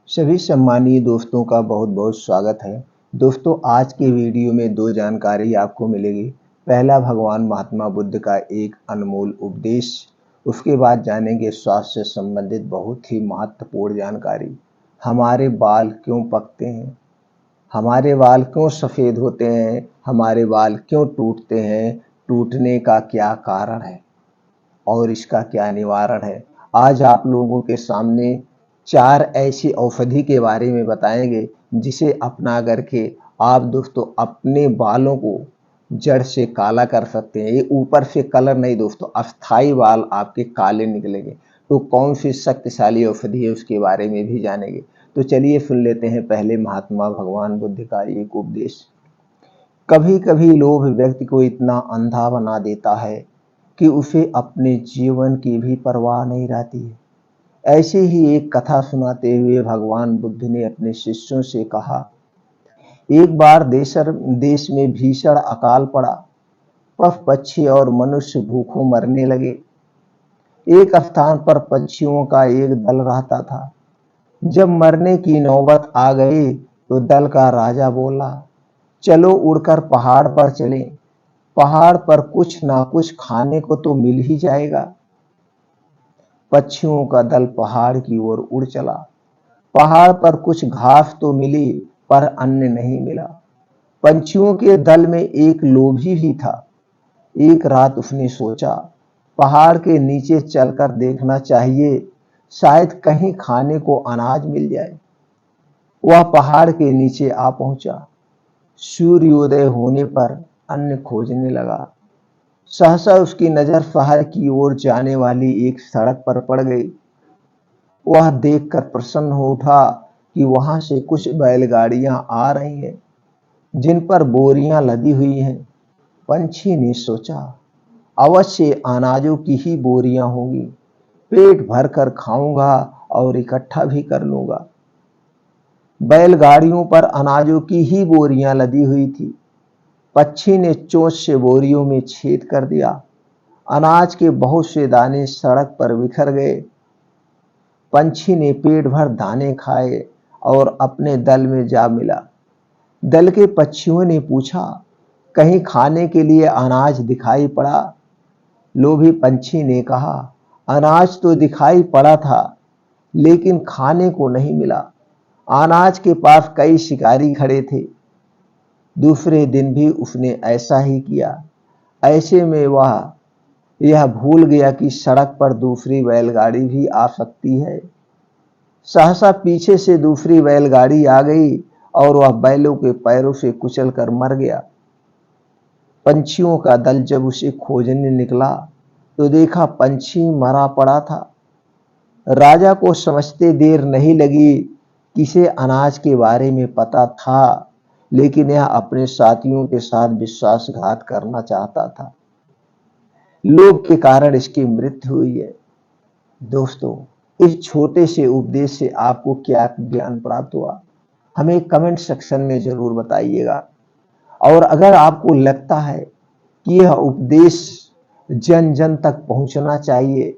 सभी सम्मानीय दोस्तों का बहुत बहुत स्वागत है। दोस्तों, आज के वीडियो में दो जानकारी आपको मिलेगी। पहला, भगवान महात्मा बुद्ध का एक अनमोल उपदेश। उसके बाद जानेंगे स्वास्थ्य से संबंधित बहुत ही महत्वपूर्ण जानकारी। हमारे बाल क्यों पकते हैं, हमारे बाल क्यों सफ़ेद होते हैं, हमारे बाल क्यों टूटते हैं, टूटने का क्या कारण है और इसका क्या निवारण है। आज आप लोगों के सामने 4 ऐसी औषधि के बारे में बताएंगे जिसे अपना करके आप दोस्तों अपने बालों को जड़ से काला कर सकते हैं। ये ऊपर से कलर नहीं दोस्तों, अस्थाई बाल आपके काले निकलेंगे। तो कौन सी शक्तिशाली औषधि है उसके बारे में भी जानेंगे। तो चलिए सुन लेते हैं पहले महात्मा भगवान बुद्ध का एक उपदेश। कभी कभी लोभ व्यक्ति को इतना अंधा बना देता है कि उसे अपने जीवन की भी परवाह नहीं रहती है। ऐसे ही एक कथा सुनाते हुए भगवान बुद्ध ने अपने शिष्यों से कहा, एक बार देश में भीषण अकाल पड़ा। पशु पक्षी और मनुष्य भूखों मरने लगे। एक स्थान पर पक्षियों का एक दल रहता था। जब मरने की नौबत आ गई तो दल का राजा बोला, चलो उड़कर पहाड़ पर चलें। पहाड़ पर कुछ ना कुछ खाने को तो मिल ही जाएगा। पक्षियों का दल पहाड़ की ओर उड़ चला। पहाड़ पर कुछ घास तो मिली पर अन्न नहीं मिला। पंछियों के दल में एक लोभी भी था। एक रात उसने सोचा, पहाड़ के नीचे चलकर देखना चाहिए, शायद कहीं खाने को अनाज मिल जाए। वह पहाड़ के नीचे आ पहुंचा। सूर्योदय होने पर अन्न खोजने लगा। सहसा उसकी नजर शहर की ओर जाने वाली एक सड़क पर पड़ गई। वह देखकर प्रसन्न हो उठा कि वहां से कुछ बैलगाड़ियां आ रही हैं जिन पर बोरियां लदी हुई हैं। पंछी ने सोचा, अवश्य अनाजों की ही बोरियां होंगी। पेट भर कर खाऊंगा और इकट्ठा भी कर लूंगा। बैलगाड़ियों पर अनाजों की ही बोरियां लदी हुई थी। पक्षी ने चोंच से बोरियों में छेद कर दिया। अनाज के बहुत से दाने सड़क पर बिखर गए। पंछी ने पेट भर दाने खाए और अपने दल में जा मिला। दल के पक्षियों ने पूछा, कहीं खाने के लिए अनाज दिखाई पड़ा? लोभी पंछी ने कहा, अनाज तो दिखाई पड़ा था लेकिन खाने को नहीं मिला। अनाज के पास कई शिकारी खड़े थे। दूसरे दिन भी उसने ऐसा ही किया। ऐसे में वह यह भूल गया कि सड़क पर दूसरी बैलगाड़ी भी आ सकती है। सहसा पीछे से दूसरी बैलगाड़ी आ गई और वह बैलों के पैरों से कुचलकर मर गया। पंछियों का दल जब उसे खोजने निकला तो देखा पंछी मरा पड़ा था। राजा को समझते देर नहीं लगी कि इसे अनाज के बारे में पता था, लेकिन यह अपने साथियों के साथ विश्वासघात करना चाहता था। लोभ के कारण इसकी मृत्यु हुई है। दोस्तों, इस छोटे से उपदेश से आपको क्या ज्ञान प्राप्त हुआ, हमें कमेंट सेक्शन में जरूर बताइएगा। और अगर आपको लगता है कि यह उपदेश जन जन तक पहुंचना चाहिए,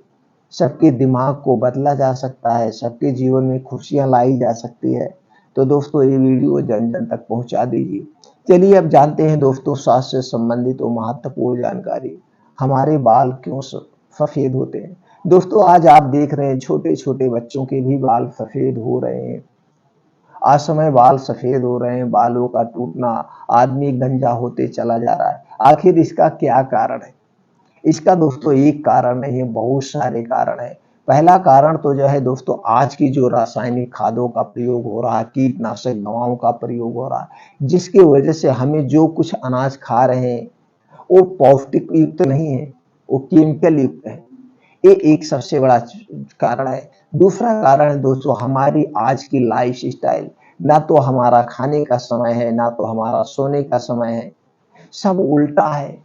सबके दिमाग को बदला जा सकता है, सबके जीवन में खुशियां लाई जा सकती है, तो दोस्तों ये वीडियो जन जन तक पहुंचा दीजिए। चलिए अब जानते हैं दोस्तों स्वास्थ्य से संबंधित और महत्वपूर्ण जानकारी। हमारे बाल क्यों सफेद होते हैं। दोस्तों, आज आप देख रहे हैं छोटे छोटे बच्चों के भी बाल सफेद हो रहे हैं। असमय बाल सफेद हो रहे हैं, बालों का टूटना, आदमी गंजा होते चला जा रहा है। आखिर इसका क्या कारण है? इसका दोस्तों एक कारण नहीं है, बहुत सारे कारण है। पहला कारण तो जो है दोस्तों, आज की जो रासायनिक खादों का प्रयोग हो रहा है, कीटनाशक दवाओं का प्रयोग हो रहा है, जिसकी वजह से हमें जो कुछ अनाज खा रहे हैं वो पौष्टिक युक्त नहीं है, वो केमिकल युक्त है। ये एक सबसे बड़ा कारण है। दूसरा कारण है दोस्तों, हमारी आज की लाइफ स्टाइल। ना तो हमारा खाने का समय है, ना तो हमारा सोने का समय है, सब उल्टा है।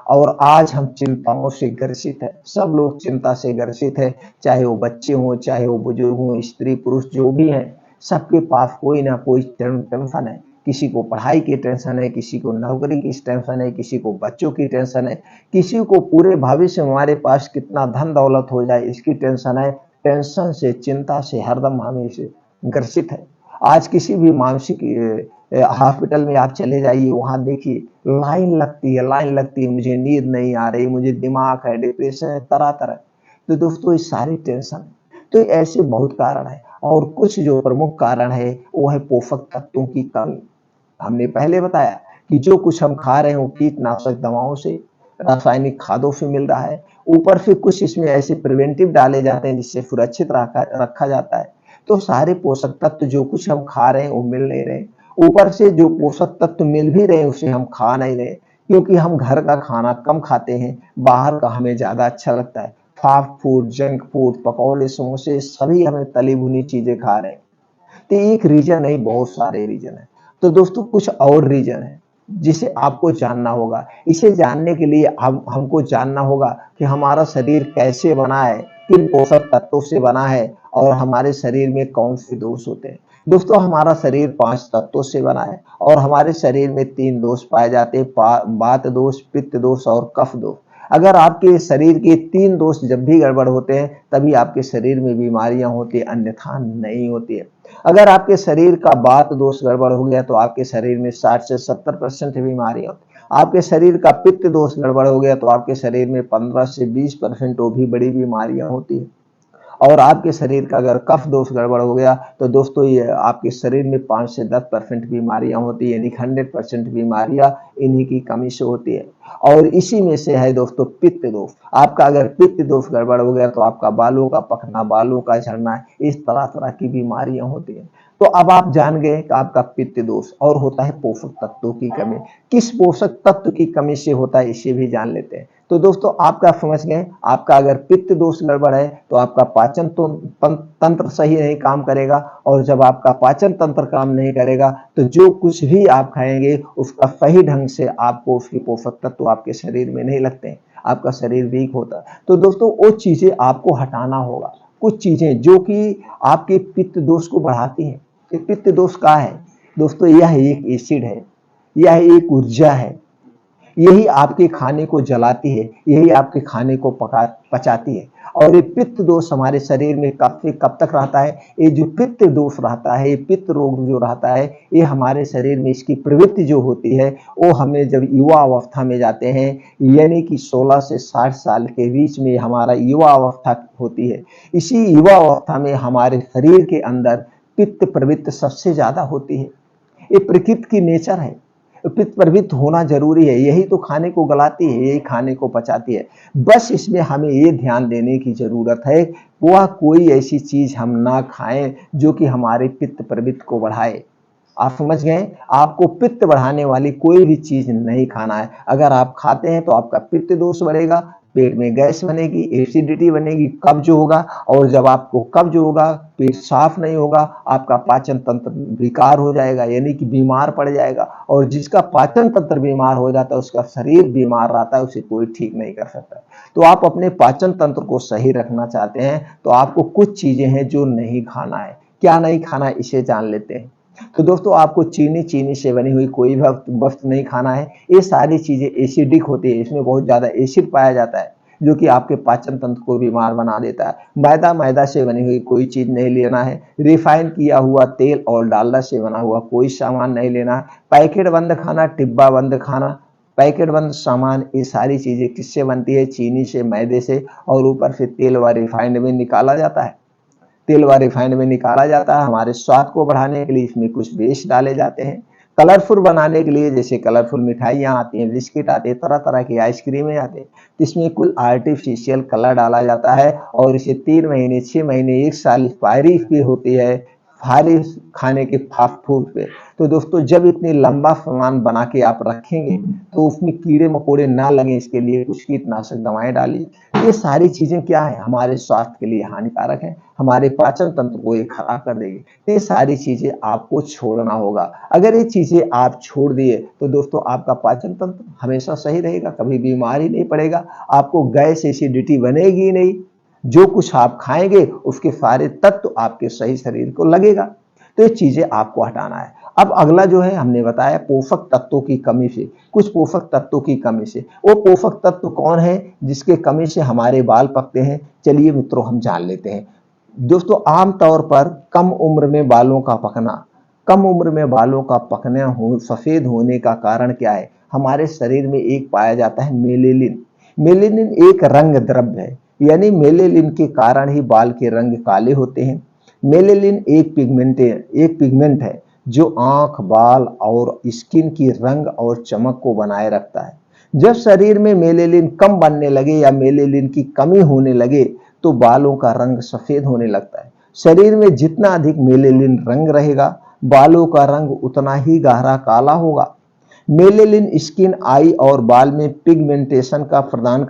और आज हम चिंताओं से ग्रसित है। सब लोग चिंता से ग्रसित है, चाहे वो बच्चे हों, चाहे वो बुजुर्ग हों, स्त्री पुरुष जो भी हैं, सबके पास कोई ना कोई टेंशन है। किसी को पढ़ाई की टेंशन है, किसी को नौकरी की टेंशन है, किसी को बच्चों की टेंशन है, किसी को पूरे भविष्य में हमारे पास कितना धन दौलत हो जाए इसकी टेंशन है। टेंशन से, चिंता से हरदम हमें से ग्रसित है। आज किसी भी मानसिक हॉस्पिटल में आप चले जाइए, वहां देखिए लाइन लगती है, लाइन लगती है, मुझे नींद नहीं आ रही, मुझे दिमाग है, डिप्रेशन है, तरह तरह। तो दोस्तों ये सारी टेंशन है। तो ऐसे बहुत कारण है, और कुछ जो प्रमुख कारण है वो है पोषक तत्वों की कमी। हमने पहले बताया कि जो कुछ हम खा रहे हैं वो कीटनाशक दवाओं से, रासायनिक खादों से मिल रहा है। ऊपर से कुछ इसमें ऐसे प्रिवेंटिव डाले जाते हैं जिससे सुरक्षित रखा रखा जाता है। तो सारे पोषक तत्व जो कुछ हम खा रहे हैं वो मिल नहीं रहे। ऊपर से जो पोषक तत्व मिल भी रहे हैं उसे हम खा नहीं रहे, क्योंकि हम घर का खाना कम खाते हैं, बाहर का हमें ज्यादा अच्छा लगता है। फास्ट फूड, जंक फूड, पकौड़े, समोसे, सभी हमें तली भुनी चीजें खा रहे हैं। तो एक रीजन नहीं, बहुत सारे रीजन है। तो दोस्तों कुछ और रीजन है जिसे आपको जानना होगा। इसे जानने के लिए हमको जानना होगा कि हमारा शरीर कैसे बना है, किन पोषक तत्वों से बना है, और हमारे शरीर में कौन से दोष होते हैं। दोस्तों हमारा शरीर 5 तत्वों से बना है, और हमारे शरीर में 3 दोष पाए जाते हैं, वात दोष, पित्त दोष और कफ दोष। अगर आपके शरीर के 3 दोष जब भी गड़बड़ होते हैं तभी आपके शरीर में बीमारियां होती है, अन्यथा नहीं होती है। अगर आपके शरीर का वात दोष गड़बड़ हो गया तो आपके शरीर में 60 से 70% बीमारियां होती है। आपके शरीर का पित्त दोष गड़बड़ हो गया तो आपके शरीर में 15 से 20% वो भी बड़ी बीमारियां होती है। और आपके शरीर का अगर कफ दोष गड़बड़ हो गया तो दोस्तों ये आपके शरीर में 5 से 10% बीमारियां होती है, यानी 100% बीमारियां इन्हीं की कमी से होती है। और इसी में से है दोस्तों पित्त दोष। आपका अगर पित्त दोष गड़बड़ हो गया तो आपका बालों का पकना, बालों का झड़ना, इस तरह तरह की बीमारियां होती है। तो अब आप जान गए कि आपका पित्त दोष, और होता है पोषक तत्वों की कमी। किस पोषक तत्व की कमी से होता है इसे भी जान लेते हैं। तो दोस्तों आपका समझ गए, आपका अगर पित्त दोष गड़बड़ है तो आपका पाचन तो तंत्र सही नहीं काम करेगा, और जब आपका पाचन तंत्र काम नहीं करेगा तो जो कुछ भी आप खाएंगे उसका सही ढंग से आपको उसके पोषक तत्व आपके शरीर में नहीं लगते हैं, आपका शरीर वीक होता है। तो दोस्तों वो चीजें आपको हटाना होगा, कुछ चीजें जो कि आपके पित्त दोष को बढ़ाती हैं। पित्त दोष क्या है दोस्तों? यह एक एसिड है, यह एक ऊर्जा है, यही आपके खाने को जलाती है, यही आपके खाने को पचाती है। और ये पित्त दोष हमारे शरीर में कब से कब तक रहता है? ये जो पित्त दोष रहता है, ये पित्त रोग जो रहता है, ये हमारे शरीर में इसकी प्रवृत्ति जो होती है वो हमें जब युवा अवस्था में जाते हैं, यानी कि 16 से 60 साल के बीच में हमारा युवा अवस्था होती है। इसी युवा अवस्था में हमारे शरीर के अंदर पित्त प्रवृत्ति सबसे ज्यादा होती है। ये प्रकृति की नेचर है, पित्त प्रवृत्त होना जरूरी है, यही तो खाने को गलाती है, यही खाने को पचाती है। बस इसमें हमें ये ध्यान देने की जरूरत है वह कोई ऐसी चीज हम ना खाएं जो कि हमारे पित्त प्रवृत्ति को बढ़ाए। आप समझ गए? आपको पित्त बढ़ाने वाली कोई भी चीज नहीं खाना है। अगर आप खाते हैं तो आपका पित्त दोष बढ़ेगा, पेट में गैस बनेगी, एसिडिटी बनेगी, कब्ज होगा, और जब आपको कब्ज होगा, पेट साफ नहीं होगा, आपका पाचन तंत्र विकार हो जाएगा, यानी कि बीमार पड़ जाएगा। और जिसका पाचन तंत्र बीमार हो जाता है उसका शरीर बीमार रहता है, उसे कोई ठीक नहीं कर सकता। तो आप अपने पाचन तंत्र को सही रखना चाहते हैं तो आपको कुछ चीजें हैं जो नहीं खाना है। क्या नहीं खाना है इसे जान लेते हैं। तो दोस्तों आपको चीनी से बनी हुई कोई भी वस्तु नहीं खाना है। ये सारी चीजें एसिडिक होती है, इसमें बहुत ज्यादा एसिड पाया जाता है जो कि आपके पाचन तंत्र को बीमार बना देता है। मैदा से बनी हुई कोई चीज नहीं लेना है। रिफाइन किया हुआ तेल और डालडा से बना हुआ कोई सामान नहीं लेना है। पैकेट बंद खाना, डिब्बा बंद खाना, पैकेट बंद सामान, ये सारी चीजें किससे बनती है? चीनी से, मैदे से, और ऊपर से तेल व रिफाइंड में निकाला जाता है। तेल व रिफाइंड में निकाला जाता है। हमारे स्वाद को बढ़ाने के लिए इसमें कुछ बेस डाले जाते हैं। कलरफुल बनाने के लिए जैसे कलरफुल मिठाइयाँ आती हैं, बिस्किट आते हैं, तरह तरह की आइसक्रीमें आती हैं, इसमें कुछ आर्टिफिशियल कलर डाला जाता है, और इसे 3 महीने, 6 महीने, 1 साल एक्सपायरी भी होती है सारे खाने के फास्ट फूड पे। तो दोस्तों जब इतनी लंबा सामान बना के आप रखेंगे तो उसमें कीड़े मकोड़े ना लगे, इसके लिए कुछ कीटनाशक दवाएं डालिए। ये सारी चीजें क्या है? हमारे स्वास्थ्य के लिए हानिकारक है, हमारे पाचन तंत्र को ये खराब कर देगी। ये सारी चीजें आपको छोड़ना होगा। अगर ये चीजें आप छोड़ दिए तो दोस्तों आपका पाचन तंत्र हमेशा सही रहेगा, कभी बीमार ही नहीं पड़ेगा, आपको गैस एसिडिटी बनेगी नहीं। जो कुछ आप खाएंगे उसके सारे तत्व आपके सही शरीर को लगेगा। तो ये चीजें आपको हटाना है। अब अगला जो है हमने बताया पोषक तत्वों की कमी से, कुछ पोषक तत्वों की कमी से। वो पोषक तत्व कौन है जिसके कमी से हमारे बाल पकते हैं? चलिए मित्रों हम जान लेते हैं। दोस्तों आमतौर पर कम उम्र में बालों का पकना, कम उम्र में बालों का पकना सफेद होने का कारण क्या है? हमारे शरीर में एक पाया जाता है मेलेनिन। मेलेनिन एक रंग द्रव्य है, यानी मेलेनिन के कारण ही बाल के रंग काले होते हैं। मेलेनिन एक पिगमेंट है जो आंख, बाल और स्किन की रंग और चमक को बनाए रखता है। जब शरीर में मेलेनिन कम बनने लगे या मेलेनिन की कमी होने लगे तो बालों का रंग सफेद होने लगता है। शरीर में जितना अधिक मेलेनिन रंग रहेगा, बालों का रंग उतना ही गहरा काला होगा। मेलेनिन स्किन, आई और बाल में पिगमेंटेशन प्रदान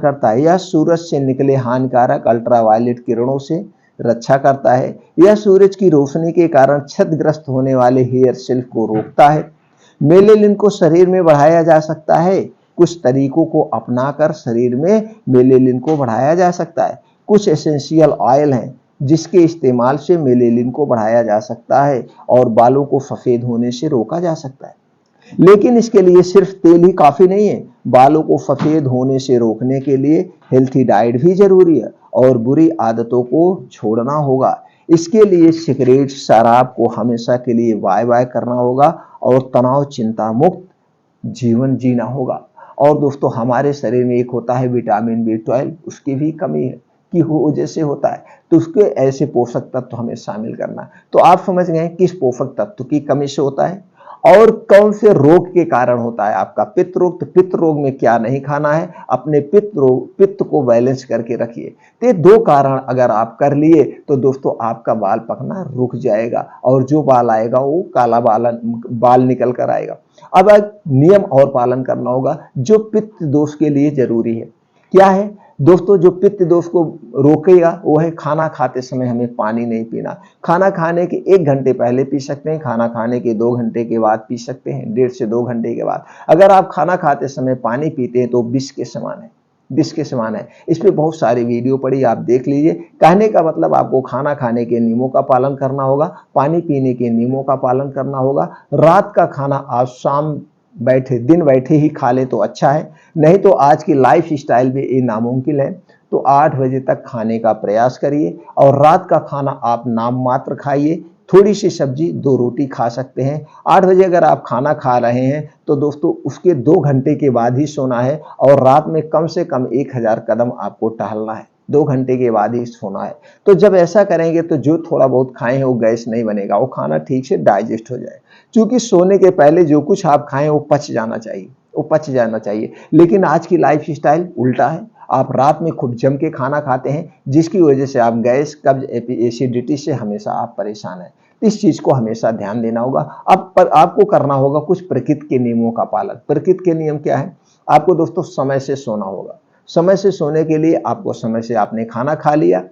करता है। यह सूरज से निकले हानिकारक अल्ट्रावायलेट किरणों से रक्षा करता है। यह सूरज की रोशनी के कारण क्षतिग्रस्त होने वाले हेयर सेल को रोकता है। मेलेनिन को शरीर में बढ़ाया जा सकता है। कुछ तरीकों को अपनाकर शरीर में मेलेनिन को बढ़ाया जा सकता है। कुछ एसेंशियल ऑयल हैं जिसके इस्तेमाल से मेलेनिन को बढ़ाया जा सकता है और बालों को सफेद होने से रोका जा सकता है। लेकिन इसके लिए सिर्फ तेल ही काफी नहीं है। बालों को सफेद होने से रोकने के लिए हेल्थी डाइट भी जरूरी है और बुरी आदतों को छोड़ना होगा। इसके लिए सिगरेट, शराब को हमेशा के लिए बाय बाय करना होगा और तनाव, चिंता मुक्त जीवन जीना होगा। और दोस्तों हमारे शरीर में एक होता है विटामिन B12, उसकी भी कमी है की वजह से होता है, तो उसके ऐसे पोषक तत्व हमें शामिल करना है। तो आप समझ गए किस पोषक तत्व की कमी से होता है और कौन से रोग के कारण होता है आपका पित्त रोग। तो पित्त रोग में क्या नहीं खाना है, अपने पित्त को बैलेंस करके रखिए। तो ये दो कारण अगर आप कर लिए तो दोस्तों आपका बाल पकना रुक जाएगा और जो बाल आएगा वो काला बाल निकल कर आएगा। अब एक नियम और पालन करना होगा जो पित्त दोष के लिए जरूरी है। क्या है दोस्तों? जो पित्त दोष को रोकेगा वो है खाना खाते समय हमें पानी नहीं पीना। खाना खाने के 1 घंटे पहले पी सकते हैं, खाना खाने के 2 घंटे के बाद पी सकते हैं, 1.5 से 2 घंटे के बाद। अगर आप खाना खाते समय पानी पीते हैं तो विष के समान है, विष के समान है। इस पे बहुत सारी वीडियो पड़ी, आप देख लीजिए। कहने का मतलब आपको खाना खाने के नियमों का पालन करना होगा, पानी पीने के नियमों का पालन करना होगा। रात का खाना आप शाम दिन बैठे ही खा ले तो अच्छा है, नहीं तो आज की लाइफ स्टाइल में ये नामुमकिन है। तो 8 बजे तक खाने का प्रयास करिए और रात का खाना आप नाम मात्र खाइए, थोड़ी सी सब्जी, 2 रोटी खा सकते हैं। 8 बजे अगर आप खाना खा रहे हैं तो दोस्तों उसके 2 घंटे के बाद ही सोना है और रात में कम से कम 1000 कदम आपको टहलना है, 2 घंटे के बाद ही सोना है। तो जब ऐसा करेंगे तो जो थोड़ा बहुत खाए हैं वो गैस नहीं बनेगा, वो खाना ठीक से डाइजेस्ट हो जाए। क्योंकि सोने के पहले जो कुछ आप खाएं वो पच जाना चाहिए, वो पच जाना चाहिए। लेकिन आज की लाइफ स्टाइल उल्टा है, आप रात में खूब जम के खाना खाते हैं जिसकी वजह से आप गैस, कब्ज, एसिडिटी से हमेशा आप परेशान हैं। इस चीज को हमेशा ध्यान देना होगा। अब पर आपको करना होगा कुछ प्रकृति के नियमों का पालन। प्रकृति के नियम क्या है? आपको दोस्तों समय से सोना होगा। समय से सोने के लिए आपको समय से आपने खाना खा लिया,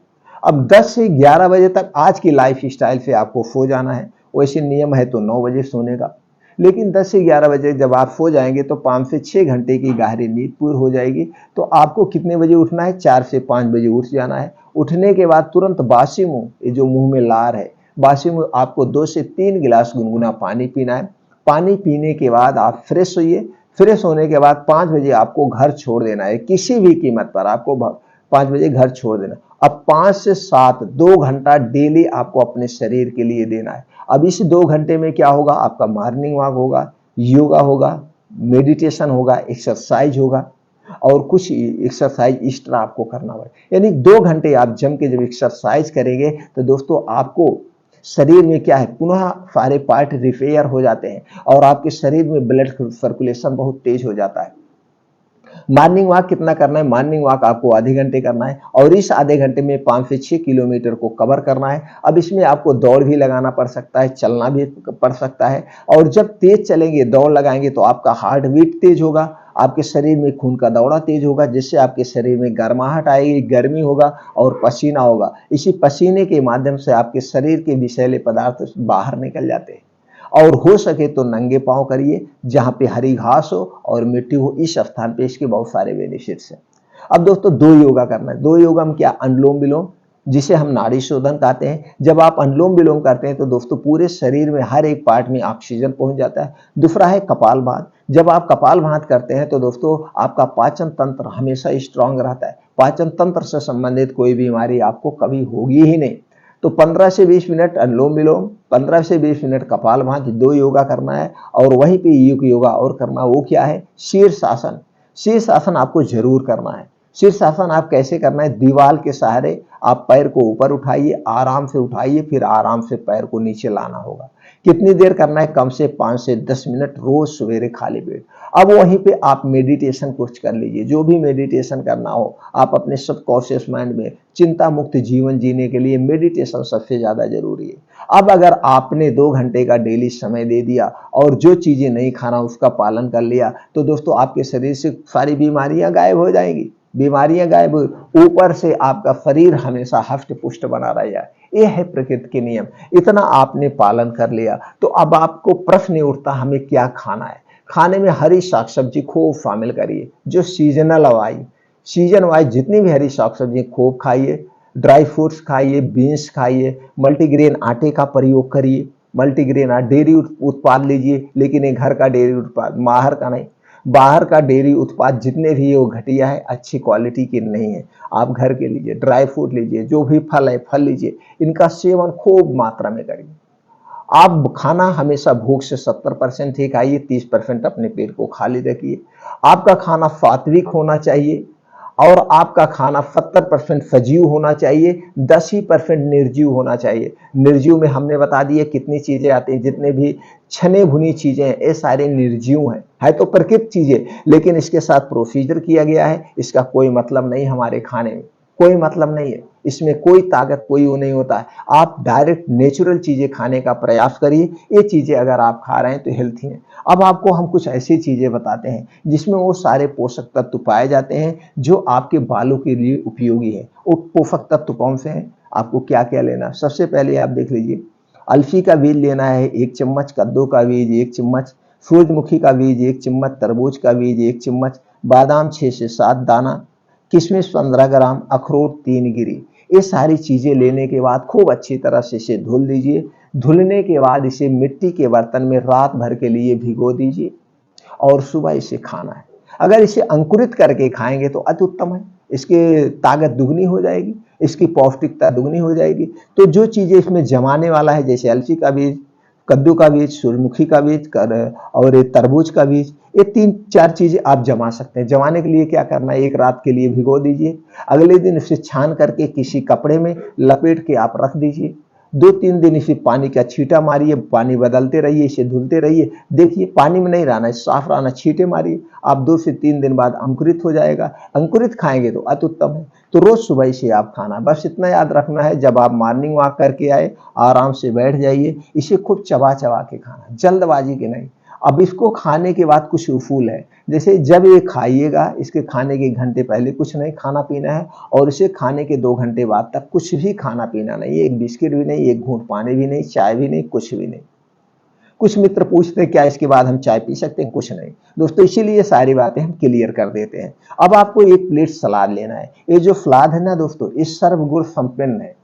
अब 10 से 11 बजे तक आज की लाइफ स्टाइल से आपको सो जाना है। वैसे नियम है तो 9 बजे सोने का, लेकिन 10 से 11 बजे जब आप सो जाएंगे तो 5 से 6 घंटे की गहरी नींद पूरी हो जाएगी। तो आपको कितने बजे उठना है? 4 से 5 बजे उठ जाना है। उठने के बाद तुरंत बासी मुंह, ये जो मुंह में लार है, बासी मुंह आपको 2 से 3 गिलास गुनगुना पानी पीना है। पानी पीने के बाद आप फ्रेश होइए। फ्रेश होने के बाद 5 बजे आपको घर छोड़ देना है, किसी भी कीमत पर आपको 5 बजे घर छोड़ देना। अब 5 से 7 2 घंटा डेली आपको अपने शरीर के लिए देना है। अब इस 2 घंटे में क्या होगा? आपका मॉर्निंग वॉक होगा, योगा होगा, मेडिटेशन होगा, एक्सरसाइज होगा और कुछ एक्सरसाइज एक्स्ट्रा आपको करना होगा। यानी 2 घंटे आप जम के जब एक्सरसाइज करेंगे तो दोस्तों आपको शरीर में क्या है, पुनः सारे पार्ट रिपेयर हो जाते हैं और आपके शरीर में ब्लड सर्कुलेशन बहुत तेज हो जाता है। मॉर्निंग वॉक कितना करना है? मॉर्निंग वॉक आपको आधे घंटे करना है और इस आधे घंटे में 5 से 6 किलोमीटर को कवर करना है। अब इसमें आपको दौड़ भी लगाना पड़ सकता है, चलना भी पड़ सकता है और जब तेज चलेंगे, दौड़ लगाएंगे तो आपका हार्ट बीट तेज होगा, आपके शरीर में खून का दौरा तेज होगा, जिससे आपके शरीर में गर्माहट आएगी, गर्मी होगा और पसीना होगा। इसी पसीने के माध्यम से आपके शरीर के विषैले पदार्थ बाहर निकल जाते हैं। और हो सके तो नंगे पांव करिए, जहां पे हरी घास हो और मिट्टी हो, इस स्थान पे इसके बहुत सारे बेनिफिट्स हैं। अब दोस्तों 2 योगा करना है। 2 योगा में क्या? अनुलोम विलोम, जिसे हम नाड़ी शोधन कहते हैं। जब आप अनुलोम विलोम करते हैं तो दोस्तों पूरे शरीर में हर एक पार्ट में ऑक्सीजन पहुंच जाता है। दूसरा है कपालभाति। जब आप कपालभाति करते हैं तो दोस्तों आपका पाचन तंत्र हमेशा स्ट्रांग रहता है, पाचन तंत्र से संबंधित कोई बीमारी आपको कभी होगी ही नहीं। तो 15 से 20 मिनट अनुलोम विलोम, 15 से 20 मिनट कपालभाति, 2 योगा करना है और वहीं पे एक योगा और करना है। वो क्या है? शीर्षासन। शीर्षासन आपको जरूर करना है। शीर्षासन आप कैसे करना है? दीवार के सहारे आप पैर को ऊपर उठाइए, आराम से उठाइए, फिर आराम से पैर को नीचे लाना होगा। कितनी देर करना है? कम से 5 से 10 मिनट रोज सवेरे खाली पेट। अब वहीं पे आप मेडिटेशन कुछ कर लीजिए, जो भी मेडिटेशन करना हो आप अपने सबकॉन्शियस माइंड में। चिंता मुक्त जीवन जीने के लिए मेडिटेशन सबसे ज्यादा जरूरी है। अब अगर आपने 2 घंटे का डेली समय दे दिया और जो चीजें नहीं खाना उसका पालन कर लिया, तो दोस्तों आपके शरीर से सारी बीमारियां गायब हो जाएंगी। बीमारियां गायब, ऊपर से आपका शरीर हमेशा हष्ट पुष्ट बना रहेगा। ये है प्रकृति के नियम। इतना आपने पालन कर लिया तो अब आपको प्रश्न उठता हमें क्या खाना है। खाने में हरी साग सब्जी खूब शामिल करिए, जो सीजनल वाई, सीजन वाइज जितनी भी हरी साग सब्जी खूब खाइए। ड्राई फ्रूट्स खाइए, बीन्स खाइए, मल्टीग्रेन आटे का प्रयोग करिए। मल्टीग्रेन डेयरी उत्पाद लीजिए, लेकिन ये घर का डेयरी उत्पाद, बाहर का नहीं। बाहर का डेयरी उत्पाद जितने भी है वो घटिया है, अच्छी क्वालिटी की नहीं है। आप घर के लीजिए, ड्राई फ्रूट लीजिए, जो भी फल है फल लीजिए, इनका सेवन खूब मात्रा में करिए। आप खाना हमेशा भूख से 70% ही खाइए, 30% अपने पेट को खाली रखिए। आपका खाना सात्विक होना चाहिए और आपका खाना 70% सजीव होना चाहिए, 10 ही % निर्जीव होना चाहिए। निर्जीव में हमने बता दिए कितनी चीजें आती हैं, जितने भी छने भुनी चीजें हैं ये सारे निर्जीव हैं, है तो प्रकृति चीजें, लेकिन इसके साथ प्रोसीजर किया गया है। इसका कोई मतलब नहीं, हमारे खाने में कोई मतलब नहीं है, इसमें कोई ताकत कोई वो नहीं होता है। आप डायरेक्ट नेचुरल चीजें खाने का प्रयास करिए। ये चीजें अगर आप खा रहे हैं तो हेल्थी हैं। अब आपको हम कुछ ऐसी चीजें बताते हैं जिसमें वो सारे पोषक तत्व पाए जाते हैं जो आपके बालों के लिए उपयोगी है। वो पोषक तत्व कौन से हैं? आपको क्या क्या लेना है? सबसे पहले आप देख लीजिए, अलसी का बीज लेना है 1 चम्मच, कद्दू का बीज 1 चम्मच, सूरजमुखी का बीज 1 चम्मच, तरबूज का बीज 1 चम्मच, बादाम 6 से 7 दाना, किशमिश 15 ग्राम, अखरोट 3 गिरी। ये सारी चीजें लेने के बाद खूब अच्छी तरह से इसे धुल दीजिए। धुलने के बाद इसे मिट्टी के बर्तन में रात भर के लिए भिगो दीजिए और सुबह इसे खाना है। अगर इसे अंकुरित करके खाएंगे तो अति उत्तम है, इसकी ताकत दुगनी हो जाएगी, इसकी पौष्टिकता दुगनी हो जाएगी। तो जो चीजें इसमें जमाने वाला है, जैसे अलसी का बीज, कद्दू का बीज, सूरजमुखी का बीज और ये तरबूज का बीज, ये 3-4 चीजें आप जमा सकते हैं। जमाने के लिए क्या करना है, एक रात के लिए भिगो दीजिए, अगले दिन इसे छान करके किसी कपड़े में लपेट के आप रख दीजिए। 2-3 दिन इसे पानी का छींटा मारिए, पानी बदलते रहिए, इसे धुलते रहिए। देखिए पानी में नहीं रहना है, साफ रहना, छींटे मारिए। आप 2 से 3 दिन बाद अंकुरित हो जाएगा। अंकुरित खाएंगे तो अति उत्तम है। तो रोज सुबह इसे आप खाना, बस इतना याद रखना है, जब आप मॉर्निंग वॉक करके आए आराम से बैठ जाइए, इसे खूब चबा चबा के खाना, जल्दबाजी के नहीं। अब इसको खाने के बाद कुछ उसूल है, जैसे जब ये खाइएगा, इसके खाने के 1 घंटे पहले कुछ नहीं खाना पीना है और इसे खाने के 2 घंटे बाद तक कुछ भी खाना पीना नहीं है। एक बिस्किट भी नहीं, एक घूंट पानी भी नहीं, चाय भी नहीं, कुछ भी नहीं। कुछ मित्र पूछते हैं क्या इसके बाद हम चाय पी सकते हैं? कुछ नहीं दोस्तों, इसीलिए सारी बातें हम क्लियर कर देते हैं। अब आपको 1 प्लेट सलाद लेना है। ये जो सलाद है ना दोस्तों, ये सर्वगुण संपन्न है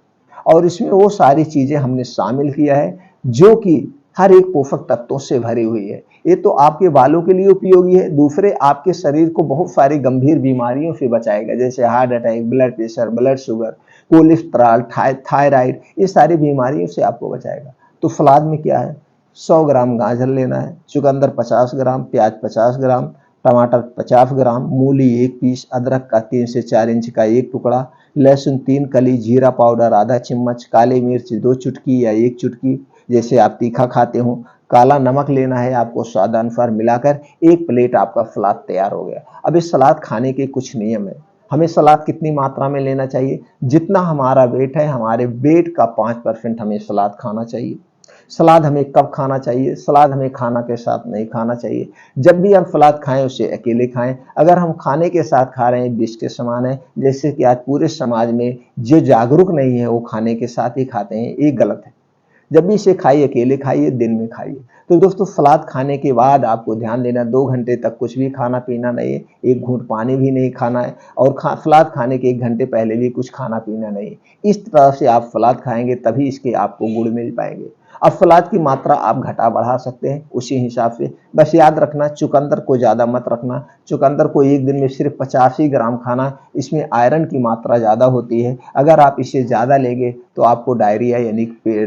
और इसमें वो सारी चीजें हमने शामिल किया है जो कि हर एक पोषक तत्वों से भरी हुई है। ये तो आपके बालों के लिए उपयोगी है, दूसरे आपके शरीर को बहुत सारी गंभीर बीमारियों से बचाएगा, जैसे heart attack, blood pressure, blood sugar, cholesterol, thyroid, ये सारी बीमारियों से आपको बचाएगा। तो सलाद में क्या है, 100 ग्राम गाजर लेना है, चुकंदर 50 ग्राम, प्याज 50 ग्राम, टमाटर 50 ग्राम, मूली 1 पीस, अदरक का 3 से 4 इंच का 1 टुकड़ा, लहसुन 3 कली, जीरा पाउडर आधा चम्मच, काली मिर्च 2 चुटकी या 1 चुटकी, जैसे आप तीखा खाते हो, काला नमक लेना है आपको स्वादानुसार, मिलाकर 1 प्लेट आपका सलाद तैयार हो गया। अब इस सलाद खाने के कुछ नियम है। हमें सलाद कितनी मात्रा में लेना चाहिए? जितना हमारा वेट है, हमारे वेट का 5% हमें सलाद खाना चाहिए। सलाद हमें कब खाना चाहिए? सलाद हमें खाना के साथ नहीं खाना चाहिए। जब भी हम सलाद खाएं उसे अकेले खाएं। अगर हम खाने के साथ खा रहे हैं, विष के समान है। जैसे कि आज पूरे समाज में जो जागरूक नहीं है वो खाने के साथ ही खाते हैं, ये गलत है। जब भी इसे खाइए अकेले खाइए, दिन में खाइए। तो दोस्तों सलाद खाने के बाद आपको ध्यान देना, 2 घंटे तक कुछ भी खाना पीना नहीं है, 1 घूंट पानी भी नहीं खाना है और सलाद खाने के 1 घंटे पहले भी कुछ खाना पीना नहीं है। इस तरह से आप सलाद खाएंगे तभी इसके आपको गुण मिल पाएंगे। अब सलाद की मात्रा आप घटा बढ़ा सकते हैं उसी हिसाब से। बस याद रखना चुकंदर को ज़्यादा मत रखना, चुकंदर को एक दिन में सिर्फ 50 ही ग्राम खाना, इसमें आयरन की मात्रा ज़्यादा होती है। अगर आप इसे ज़्यादा लेंगे तो आपको डायरिया यानी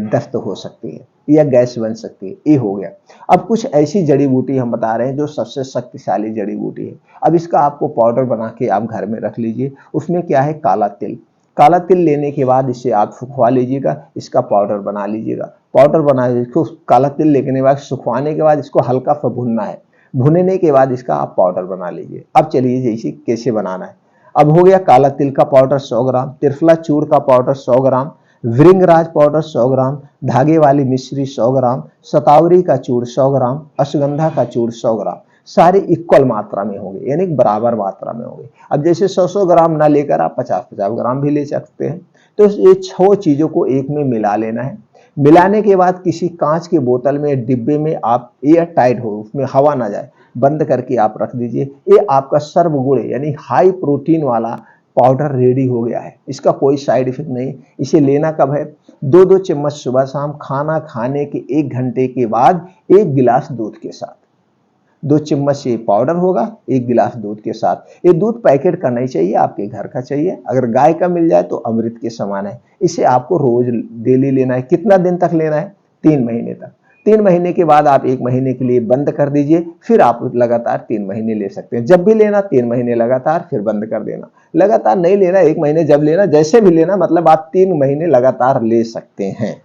दस्त हो सकती है या गैस बन सकती है। ये हो गया। अब कुछ ऐसी जड़ी बूटी हम बता रहे हैं जो सबसे शक्तिशाली जड़ी बूटी है। अब इसका आपको पाउडर बना के आप घर में रख लीजिए। उसमें क्या है, काला तिल। काला तिल लेने के बाद इसे आप सुखवा लीजिएगा, इसका पाउडर बना लीजिएगा। पाउडर बना इसको काला तिल लेने के बाद सुखवाने के बाद इसको हल्का सा भूनना है। भुनने के बाद इसका आप पाउडर बना लीजिए। अब चलिए जैसे कैसे बनाना है। अब हो गया काला तिल का पाउडर 100 ग्राम, त्रिफला चूड़ का पाउडर 100 ग्राम, भृंगराज पाउडर 100 ग्राम, धागे वाली मिश्री 100 ग्राम, शतावरी का चूड़ 100 ग्राम, अश्वगंधा का चूड़ 100 ग्राम। सारे इक्वल मात्रा में होंगे यानी बराबर मात्रा में होंगे। अब जैसे 100 ग्राम ना लेकर आप 50 ग्राम भी ले सकते हैं। तो ये 6 चीजों को एक में मिला लेना है। मिलाने के बाद किसी कांच के बोतल में डिब्बे में आप एयर टाइट हो, उसमें हवा ना जाए, बंद करके आप रख दीजिए। ये आपका सर्वगुण यानी हाई प्रोटीन वाला पाउडर रेडी हो गया है। इसका कोई साइड इफेक्ट नहीं। इसे लेना कब है, 2-2 चम्मच सुबह शाम, खाना खाने के 1 घंटे के बाद 1 गिलास दूध के साथ। 2 चम्मच ये पाउडर होगा 1 गिलास दूध के साथ। ये दूध पैकेट का नहीं चाहिए, आपके घर का चाहिए। अगर गाय का मिल जाए तो अमृत के समान है। इसे आपको रोज डेली लेना है। कितना दिन तक लेना है, 3 महीने तक। 3 महीने के बाद आप 1 महीने के लिए बंद कर दीजिए, फिर आप लगातार 3 महीने ले सकते हैं। जब भी लेना 3 महीने लगातार, फिर बंद कर देना। लगातार नहीं लेना, 1 महीने जब लेना, जैसे भी लेना, मतलब आप 3 महीने लगातार ले सकते हैं।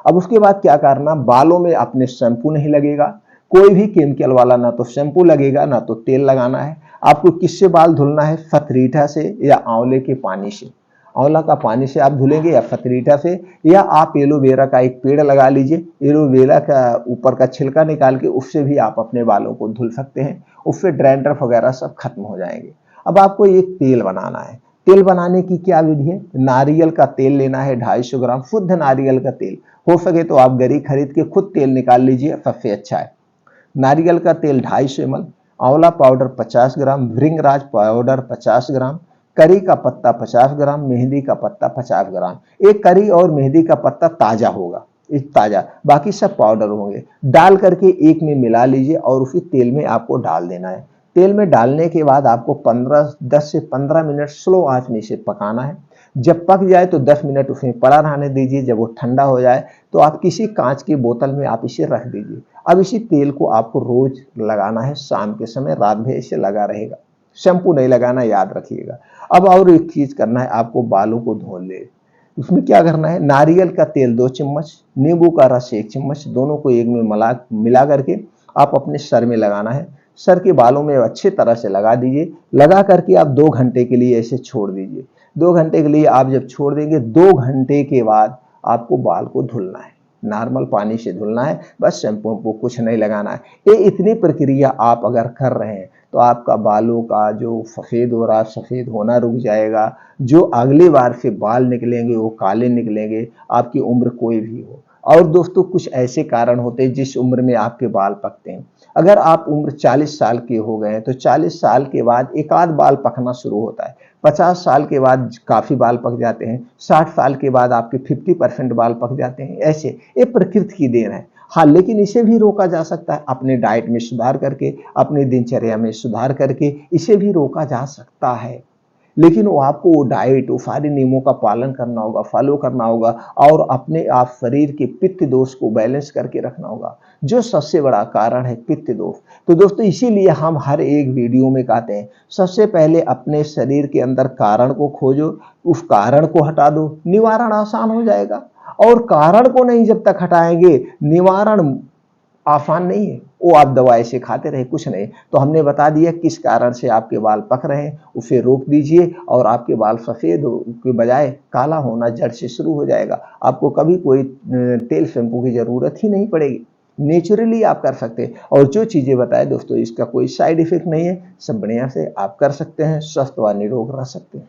अब उसके बाद क्या करना, बालों में अपने शैम्पू नहीं लगेगा, कोई भी केमिकल वाला, ना तो शैम्पू लगेगा ना तो तेल लगाना है। आपको किससे बाल धुलना है, फतरीठा से या आंवले के पानी से। आंवला का पानी से आप धुलेंगे या फतरीठा से, या आप एलोवेरा का एक पेड़ लगा लीजिए, एलोवेरा का ऊपर का छिलका निकाल के उससे भी आप अपने बालों को धुल सकते हैं। उससे डैंड्रफ वगैरह सब खत्म हो जाएंगे। अब आपको एक तेल बनाना है। तेल बनाने की क्या विधि है, नारियल का तेल लेना है 250 ग्राम, शुद्ध नारियल का तेल। हो सके तो आप गरी खरीद के खुद तेल निकाल लीजिए, सबसे अच्छा है। नारियल का तेल 250 ml, आंवला पाउडर 50 ग्राम, भृंगराज पाउडर 50 ग्राम, करी का पत्ता 50 ग्राम, मेहंदी का पत्ता 50 ग्राम। एक करी और मेहंदी का पत्ता ताजा होगा, इस ताजा, बाकी सब पाउडर होंगे। डाल करके एक में मिला लीजिए और उसी तेल में आपको डाल देना है। तेल में डालने के बाद आपको 10 से 15 मिनट स्लो आंच में इसे पकाना है। जब पक जाए तो 10 मिनट उसमें पड़ा रहने दीजिए। जब वो ठंडा हो जाए तो आप किसी कांच की बोतल में आप इसे रख दीजिए। अब इसी तेल को आपको रोज लगाना है, शाम के समय, रात भर इसे लगा रहेगा। शैम्पू नहीं लगाना, याद रखिएगा। अब और एक चीज करना है, आपको बालों को धो ले। उसमें क्या करना है, नारियल का तेल 2 चम्मच, नींबू का रस 1 चम्मच, दोनों को एक में मिला करके आप अपने सर में लगाना है। सर के बालों में अच्छी तरह से लगा दीजिए। लगा करके आप 2 घंटे के लिए ऐसे छोड़ दीजिए। 2 घंटे के लिए आप जब छोड़ देंगे, 2 घंटे के बाद आपको बाल को धुलना है, नॉर्मल पानी से धुलना है, बस शैम्पू को कुछ नहीं लगाना है। ये इतनी प्रक्रिया आप अगर कर रहे हैं तो आपका बालों का जो सफ़ेद हो रहा, सफ़ेद होना रुक जाएगा। जो अगली बार से बाल निकलेंगे वो काले निकलेंगे, आपकी उम्र कोई भी हो। और दोस्तों, कुछ ऐसे कारण होते हैं जिस उम्र में आपके बाल पकते हैं। अगर आप उम्र 40 साल के हो गए हैं तो 40 साल के बाद एक आध बाल पकना शुरू होता है। 50 साल के बाद काफी बाल पक जाते हैं। 60 साल के बाद आपके 50% बाल पक जाते हैं। ऐसे ये प्रकृति की देन है। हाँ, लेकिन इसे भी रोका जा सकता है, अपने डाइट में सुधार करके, अपनी दिनचर्या में सुधार करके इसे भी रोका जा सकता है। लेकिन वो आपको वो डाइट, वो सारे नियमों का पालन करना होगा, फॉलो करना होगा, और अपने आप शरीर के पित्त दोष को बैलेंस करके रखना होगा, जो सबसे बड़ा कारण है पित्त दोष। तो दोस्तों, इसीलिए हम हर एक वीडियो में कहते हैं, सबसे पहले अपने शरीर के अंदर कारण को खोजो, उस कारण को हटा दो, निवारण आसान हो जाएगा। और कारण को नहीं जब तक हटाएंगे, निवारण आसान नहीं है। वो आप दवा ऐसे खाते रहे, कुछ नहीं। तो हमने बता दिया किस कारण से आपके बाल पक रहे हैं, उसे रोक दीजिए और आपके बाल सफेद के बजाय काला होना जड़ से शुरू हो जाएगा। आपको कभी कोई तेल शैम्पू की जरूरत ही नहीं पड़ेगी, नेचुरली आप कर सकते हैं। और जो चीजें बताए दोस्तों, इसका कोई साइड इफेक्ट नहीं है, सब बढ़िया से आप कर सकते हैं, स्वस्थ व निरोग रह सकते हैं।